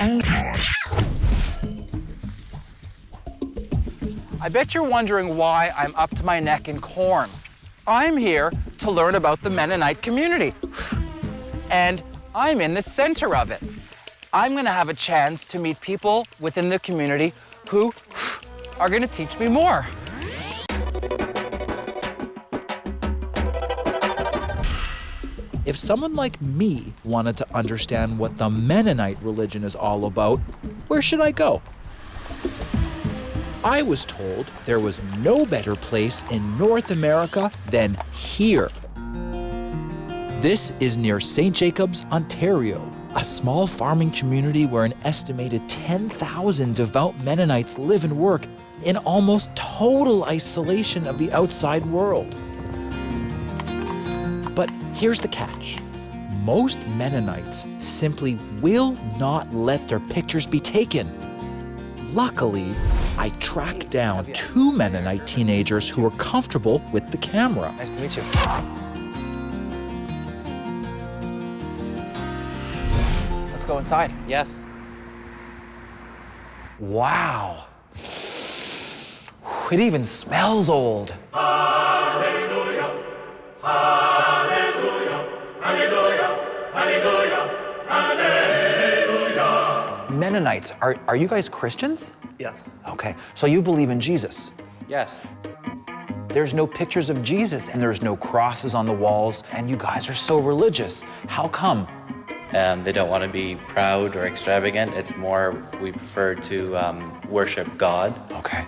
I bet you're wondering why I'm up to my neck in corn. I'm here to learn about the Mennonite community. And I'm in the center of it. I'm gonna have a chance to meet people within the community who are gonna teach me more. If someone like me wanted to understand what the Mennonite religion is all about, where should I go? I was told there was no better place in North America than here. This is near St. Jacobs, Ontario, a small farming community where an estimated 10,000 devout Mennonites live and work in almost total isolation of the outside world. But here's the catch. Most Mennonites simply will not let their pictures be taken. Luckily, I tracked down 2 Mennonite teenagers who were comfortable with the camera. Nice to meet you. Let's go inside. Yes. Wow. It even smells old. Hallelujah, hallelujah, hallelujah, hallelujah, hallelujah. Mennonites, are you guys Christians? Yes. Okay, so you believe in Jesus. Yes. There's no pictures of Jesus and there's no crosses on the walls, and you guys are so religious. How come? They don't want to be proud or extravagant. It's more, we prefer to worship God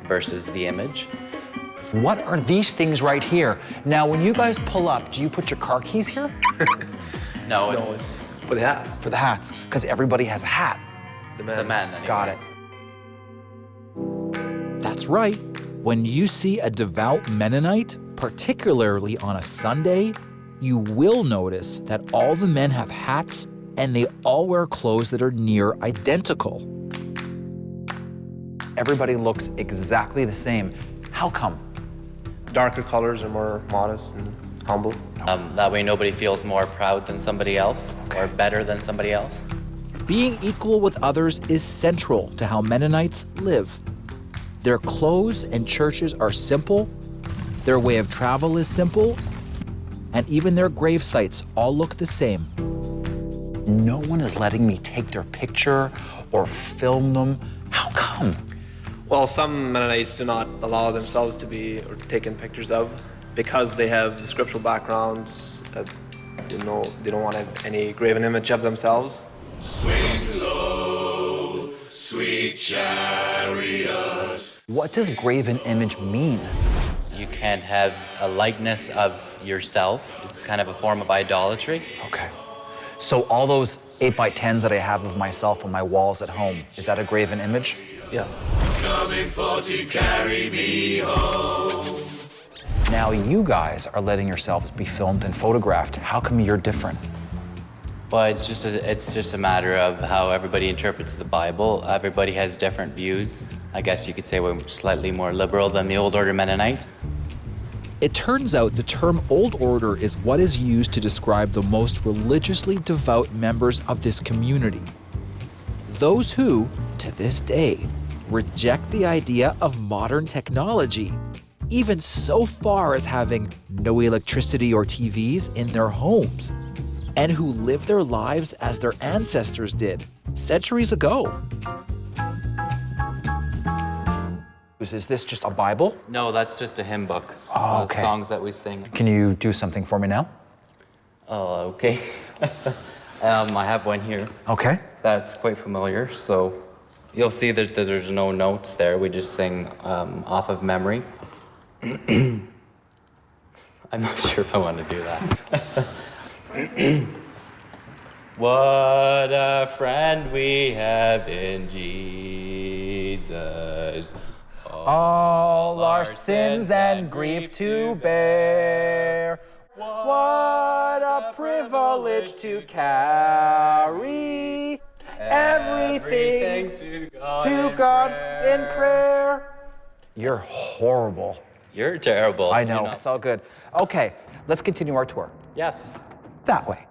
versus the image. What are these things right here? Now, when you guys pull up, do you put your car keys here? No, it's for the hats. For the hats, because everybody has a hat. The man. the man. Anyways. Got it. That's right. When you see a devout Mennonite, particularly on a Sunday, you will notice that all the men have hats and they all wear clothes that are near identical. Everybody looks exactly the same. How come? Darker colors are more modest and humble. That way nobody feels more proud than somebody else or better than somebody else. Being equal with others is central to how Mennonites live. Their clothes and churches are simple, their way of travel is simple, and even their grave sites all look the same. No one is letting me take their picture or film them. How come? Well, some Mennonites do not allow themselves to be or taken pictures of because they have scriptural backgrounds. They don't want any graven image of themselves. Swing low, sweet chariot. What does graven image mean? You can't have a likeness of yourself. It's kind of a form of idolatry. Okay. So all those 8x10s that I have of myself on my walls at home, is that a graven image? Yes. Coming for to carry me home. Now you guys are letting yourselves be filmed and photographed. How come you're different? Well, it's just a matter of how everybody interprets the Bible. Everybody has different views. I guess you could say we're slightly more liberal than the Old Order Mennonites. It turns out the term Old Order is what is used to describe the most religiously devout members of this community. Those who, to this day, reject the idea of modern technology, even so far as having no electricity or TVs in their homes, and who live their lives as their ancestors did centuries ago. Is this just a Bible? No, that's just a hymn book. Oh, okay. Songs that we sing. Can you do something for me now? Oh, okay. I have one here. Okay. That's quite familiar. So you'll see that there's no notes there. We just sing off of memory. I'm not sure if I want to do that. What a friend we have in Jesus. All our sins and grief to bear. What a privilege to carry everything to God in prayer. You're horrible. You're terrible. I know, it's all good. Okay, let's continue our tour. Yes. That way.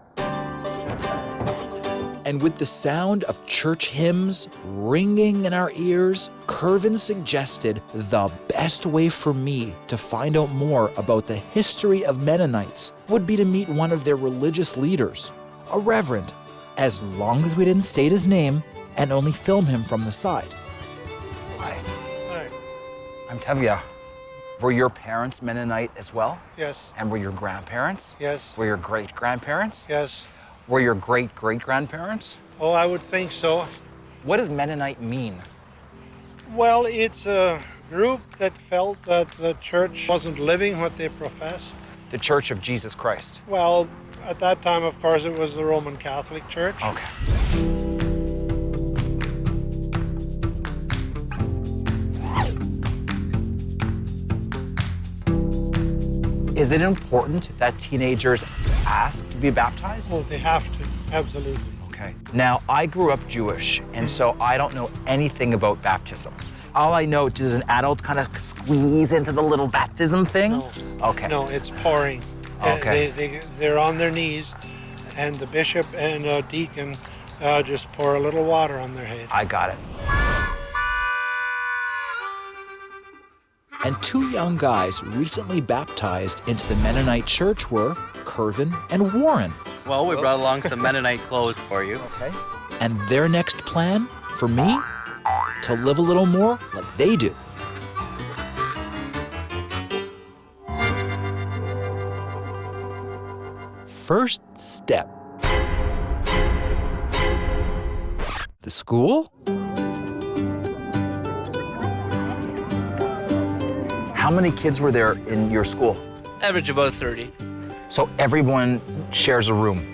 And with the sound of church hymns ringing in our ears, Curvin suggested the best way for me to find out more about the history of Mennonites would be to meet one of their religious leaders, a reverend, as long as we didn't state his name and only film him from the side. Hi, Hi. I'm Tevya. Were your parents Mennonite as well? Yes. And were your grandparents? Yes. Were your great-grandparents? Yes. Were your great-great-grandparents? Oh, I would think so. What does Mennonite mean? Well, it's a group that felt that the church wasn't living what they professed. The Church of Jesus Christ. Well, at that time, of course, it was the Roman Catholic Church. Okay. Is it important that teenagers ask to be baptized? Oh, they have to, absolutely. Okay. Now, I grew up Jewish, and so I don't know anything about baptism. All I know, does an adult kind of squeeze into the little baptism thing? No. Okay. No, it's pouring. Okay. They're on their knees, and the bishop and deacon just pour a little water on their head. I got it. And two young guys recently baptized into the Mennonite church were Curvin and Warren. Well, we brought along some Mennonite clothes for you. Okay. And their next plan, for me, to live a little more like they do. First step. The school? How many kids were there in your school? Average about 30. So everyone shares a room.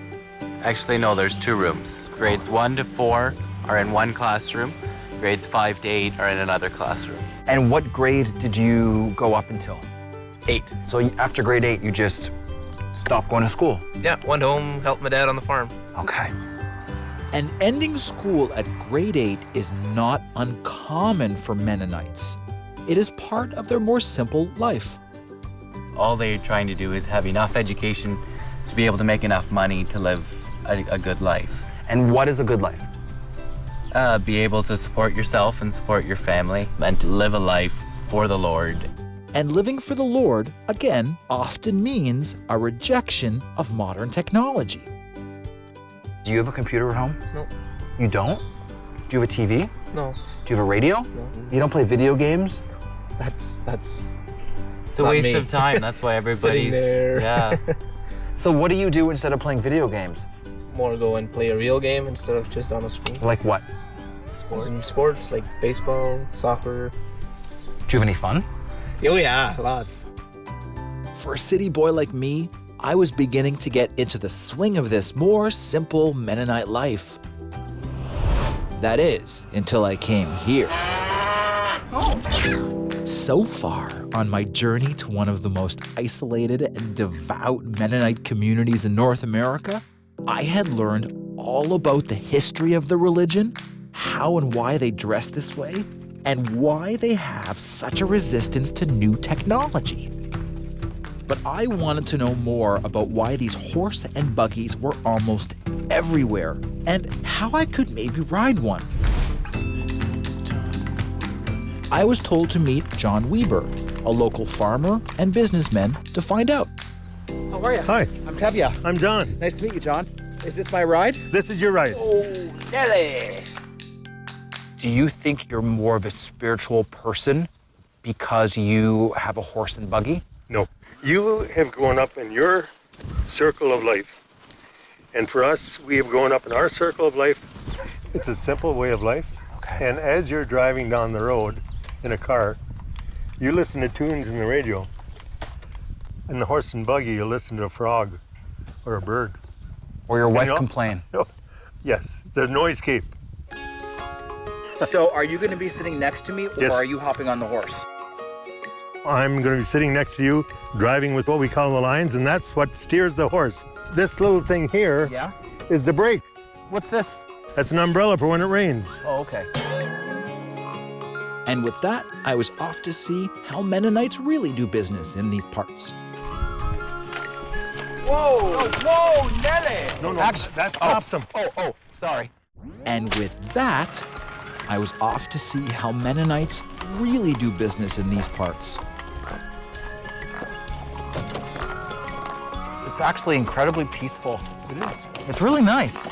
Actually, no, there's 2 rooms. Grades 1 to 4 are in one classroom. Grades 5 to 8 are in another classroom. And what grade did you go up until? 8. So after grade 8, you just stopped going to school? Yeah, went home, helped my dad on the farm. Okay. And ending school at grade 8 is not uncommon for Mennonites. It is part of their more simple life. All they're trying to do is have enough education to be able to make enough money to live a good life. And what is a good life? Be able to support yourself and support your family and to live a life for the Lord. And living for the Lord, again, often means a rejection of modern technology. Do you have a computer at home? No. You don't? Do you have a TV? No. Do you have a radio? No. You don't play video games? That's It's a Not waste me. of time. That's why everybody's there. yeah. So what do you do instead of playing video games? more go and play a real game instead of just on a screen. Like what? Sports like baseball, soccer. Do you have any fun? Oh yeah, lots. For a city boy like me, I was beginning to get into the swing of this more simple Mennonite life. That is, until I came here. So far on my journey to one of the most isolated and devout Mennonite communities in North America, I had learned all about the history of the religion, how and why they dress this way, and why they have such a resistance to new technology. But I wanted to know more about why these horse and buggies were almost everywhere and how I could maybe ride one. I was told to meet John Weber, a local farmer and businessman, to find out. How are you? Hi, I'm Tevya. I'm John. Nice to meet you, John. Is this my ride? This is your ride. Oh, Nelly. Do you think you're more of a spiritual person because you have a horse and buggy? No. You have grown up in your circle of life. And for us, we have grown up in our circle of life. It's a simple way of life. Okay. And as you're driving down the road in a car, you listen to tunes in the radio. In the horse and buggy, you listen to a frog or a bird. Or your wife know- complain? Yes, there's no escape. So are you going to be sitting next to me or Yes. are you hopping on the horse? I'm going to be sitting next to you, driving with what we call the lines, and that's what steers the horse. This little thing here is Yeah? the brake. What's this? That's an umbrella for when it rains. Oh, okay. And with that, I was off to see how Mennonites really do business in these parts. Whoa! Whoa, Nelly! No, Actually, that stops them. Oh, Sorry. And with that, I was off to see how Mennonites really do business in these parts. It's actually incredibly peaceful. It is. It's really nice.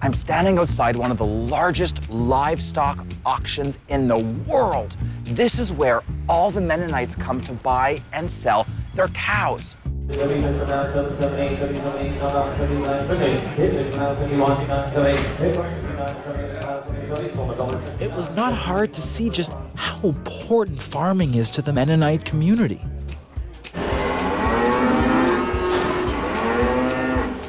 I'm standing outside one of the largest livestock auctions in the world. This is where all the Mennonites come to buy and sell their cows. It was not hard to see just how important farming is to the Mennonite community.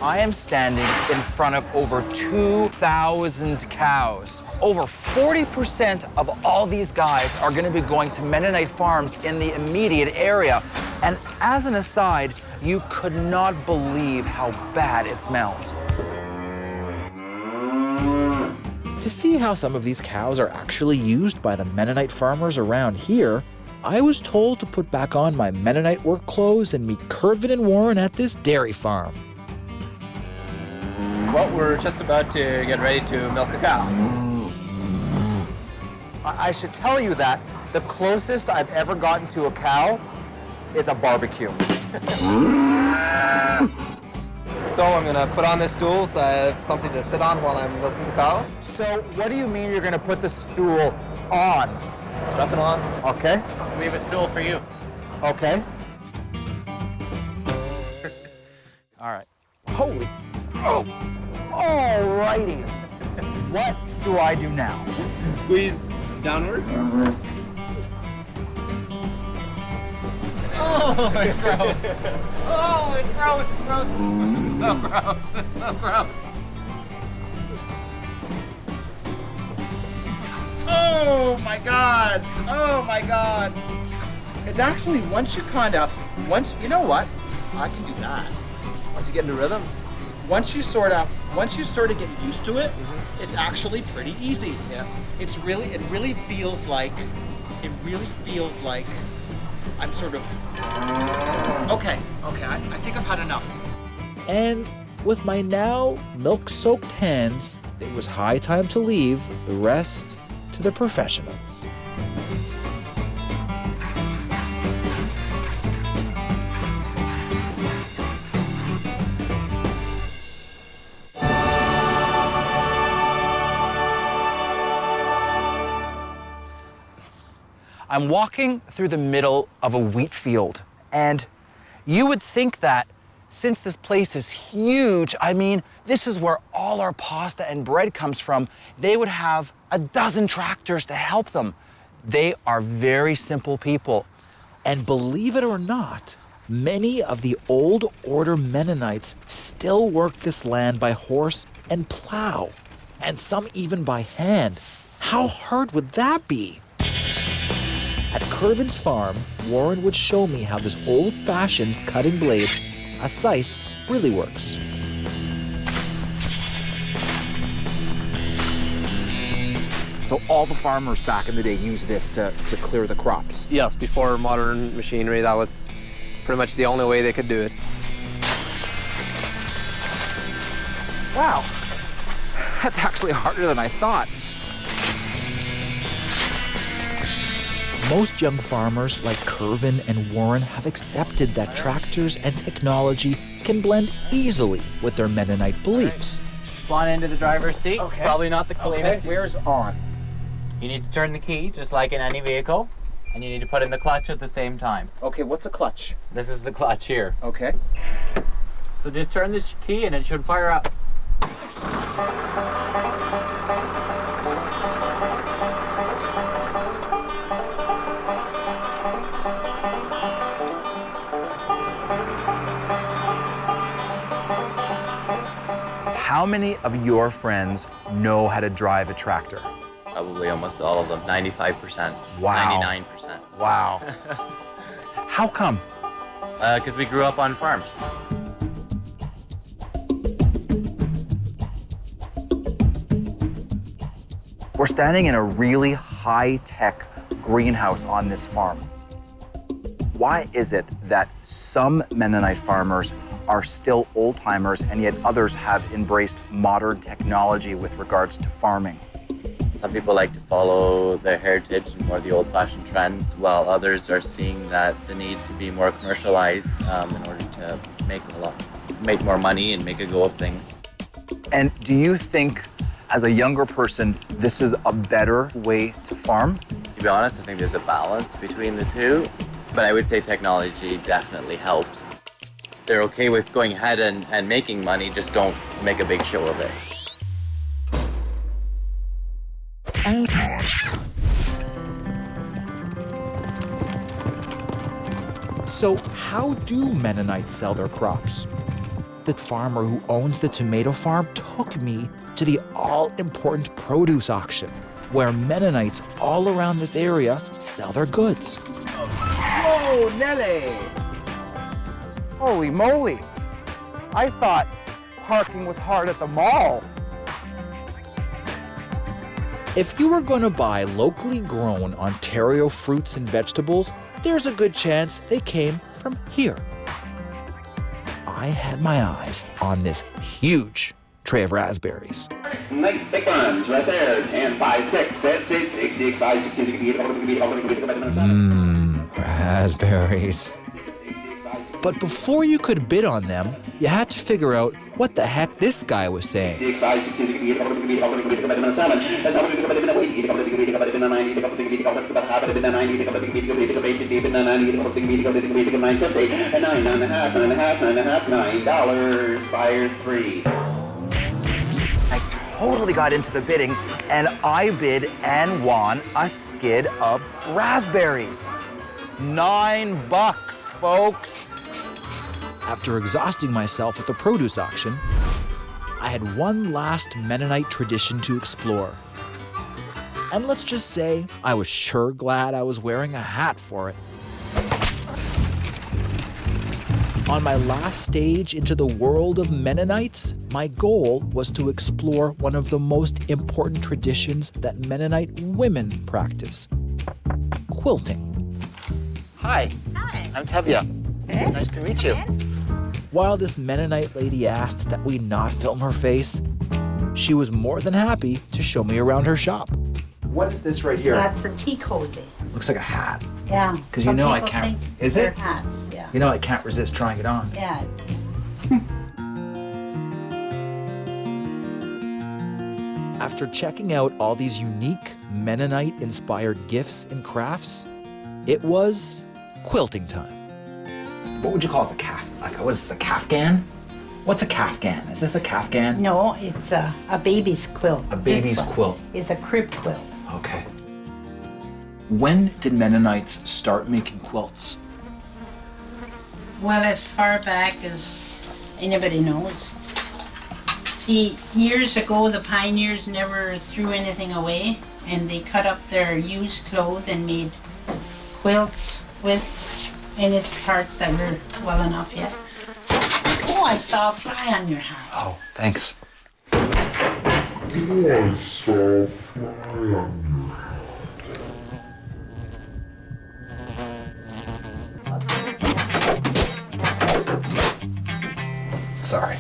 I am standing in front of over 2,000 cows. Over 40% of all these guys are going to be going to Mennonite farms in the immediate area. And as an aside, you could not believe how bad it smells. To see how some of these cows are actually used by the Mennonite farmers around here, I was told to put back on my Mennonite work clothes and meet Kervin and Warren at this dairy farm. Well, we're just about to get ready to milk a cow. I should tell you that the closest I've ever gotten to a cow is a barbecue. So I'm gonna put on this stool so I have something to sit on while I'm milking the cow. So what do you mean you're gonna put the stool on? Strap it on. Okay, We have a stool for you. okay. All right. Holy, oh, alrighty. What do I do now? Squeeze downward. Oh, it's gross. Oh, it's gross, it's gross. It's so gross, it's so gross. Oh my God, oh my God. It's actually, once you you know what? I can do that. Once you get into rhythm. Once you sort of get used to it, it's actually pretty easy. Yeah. It really feels like I'm sort of, okay, I think I've had enough. And with my now milk-soaked hands, it was high time to leave the rest to the professionals. I'm walking through the middle of a wheat field, and you would think that since this place is huge, I mean, this is where all our pasta and bread comes from, they would have a dozen tractors to help them. They are very simple people. And believe it or not, many of the old order Mennonites still work this land by horse and plow, and some even by hand. How hard would that be? At Kervin's farm, Warren would show me how this old-fashioned cutting blade, a scythe, really works. So all the farmers back in the day used this to clear the crops. Yes, before modern machinery, that was pretty much the only way they could do it. Wow, that's actually harder than I thought. Most young farmers like Kervin and Warren have accepted that tractors and technology can blend easily with their Mennonite beliefs. On into the driver's seat. Okay. It's probably not the cleanest. Where's on? You need to turn the key, just like in any vehicle, and you need to put in the clutch at the same time. Okay, what's a clutch? This is the clutch here. Okay. So just turn the key and it should fire up. How many of your friends know how to drive a tractor? Probably almost all of them, 95%. Wow. 99%. Wow. How come? Because we grew up on farms. We're standing in a really high-tech greenhouse on this farm. Why is it that some Mennonite farmers are still old-timers and yet others have embraced modern technology with regards to farming? Some people like to follow their heritage and more the old-fashioned trends, while others are seeing that the need to be more commercialized in order to make more money and make a go of things. And do you think, as a younger person, this is a better way to farm? To be honest, I think there's a balance between the two, but I would say technology definitely helps. They're okay with going ahead and making money, just don't make a big show of it. So how do Mennonites sell their crops? The farmer who owns the tomato farm took me to the all-important produce auction, where Mennonites all around this area sell their goods. Whoa, Nelly! Holy moly! I thought parking was hard at the mall. If you were going to buy locally grown Ontario fruits and vegetables, there's a good chance they came from here. I had my eyes on this huge tray of raspberries. Nice big ones right there. 10, 5, 6, 7, 6, 6, 6, 5, 6, 7. Raspberries. But before you could bid on them, you had to figure out what the heck this guy was saying. I totally got into the bidding, and I bid and won a skid of raspberries. $9, folks. After exhausting myself at the produce auction, I had one last Mennonite tradition to explore. And let's just say I was sure glad I was wearing a hat for it. On my last stage into the world of Mennonites, my goal was to explore one of the most important traditions that Mennonite women practice: quilting. Hi. Hi. I'm Tevya. Hey, Nice to meet you. While this Mennonite lady asked that we not film her face, she was more than happy to show me around her shop. What is this right here? That's a tea cozy. Looks like a hat. Yeah. 'Cause you Some know I people can't- think is they're it? hats, yeah. You know I can't resist trying it on. Yeah. After checking out all these unique Mennonite-inspired gifts and crafts, it was quilting time. What would you call it? A calf? Like, what is this, a Kafgan? What's a Kafgan? Is this a Kafgan? No, it's a baby's quilt. A baby's quilt. It's a crib quilt. Okay. When did Mennonites start making quilts? Well, as far back as anybody knows. See, years ago, the pioneers never threw anything away, and they cut up their used clothes and made quilts with any parts that were well enough yet. Oh, I saw a fly on your hat. Oh, thanks. Sorry.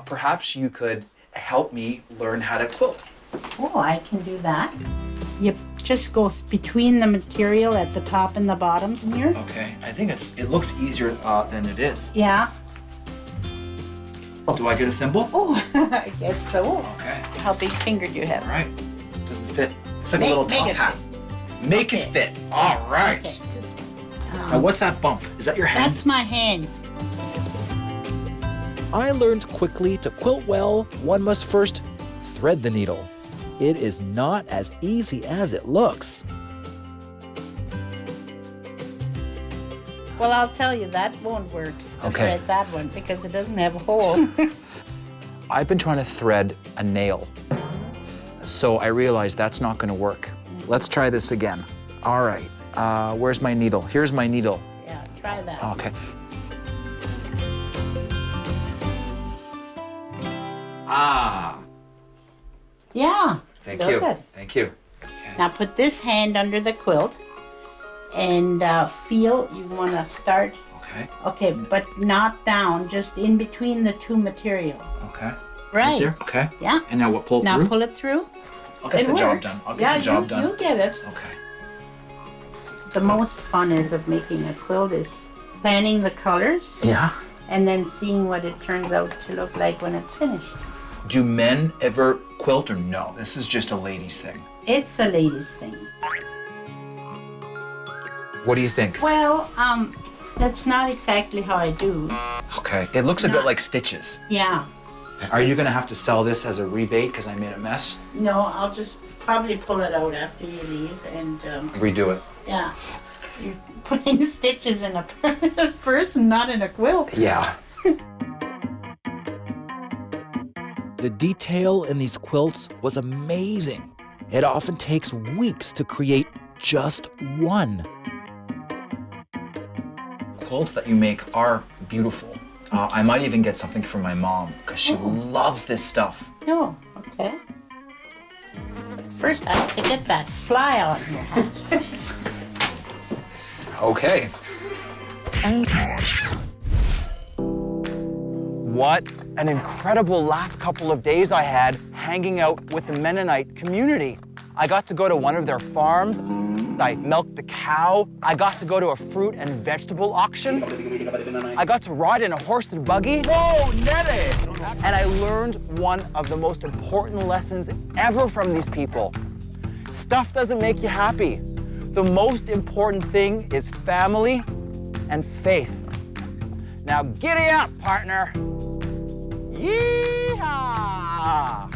Perhaps you could help me learn how to quilt. Oh, I can do that. You just go between the material at the top and the bottoms here. Okay, I think it looks easier than it is. Yeah. Do I get a thimble? Oh, I guess so. Okay, How big finger do you have? all right. Doesn't fit. It's like Make- a little make top it hat. Make it Okay. fit. All right. Okay, just, Now, what's that bump? Is that your hand? that's my hand. I learned quickly to quilt well, one must first thread the needle. It is not as easy as it looks. Well, I'll tell you, that won't work. to Okay. Thread that one because it doesn't have a hole. I've been trying to thread a nail, so I realized that's not going to work. Let's try this again. All right. Where's my needle? Here's my needle. Yeah, try that. Okay. Ah. Yeah. Thank real you. Good. Thank you. Now put this hand under the quilt and feel. You want to start. Okay. Okay, but not down, just in between the two material. Okay. Right. There? Okay. Yeah. And now what? Pull it Now through? pull it through. I'll get It the job works. done. I'll get the job done. You'll get it. Okay. The most fun is of making a quilt is planning the colors Yeah. and then seeing what it turns out to look like when it's finished. Do men ever quilt or no? This is just a ladies thing. It's a ladies' thing. What do you think? Well, that's not exactly how I do. Okay. It looks a bit like stitches. Yeah. Are you gonna have to sell this as a rebate because I made a mess? No, I'll just probably pull it out after you leave and Redo it. yeah. You're putting stitches in a person, not in a quilt. Yeah. The detail in these quilts was amazing. It often takes weeks to create just one. Quilts that you make are beautiful. I might even get something for my mom because she loves this stuff. Oh, okay. First, I have to get that fly on your hat. Okay. What an incredible last couple of days I had hanging out with the Mennonite community. I got to go to one of their farms. I milked a cow. I got to go to a fruit and vegetable auction. I got to ride in a horse and buggy. Whoa, Nelly! And I learned one of the most important lessons ever from these people. Stuff doesn't make you happy. The most important thing is family and faith. Now giddy up, partner. Yeehaw!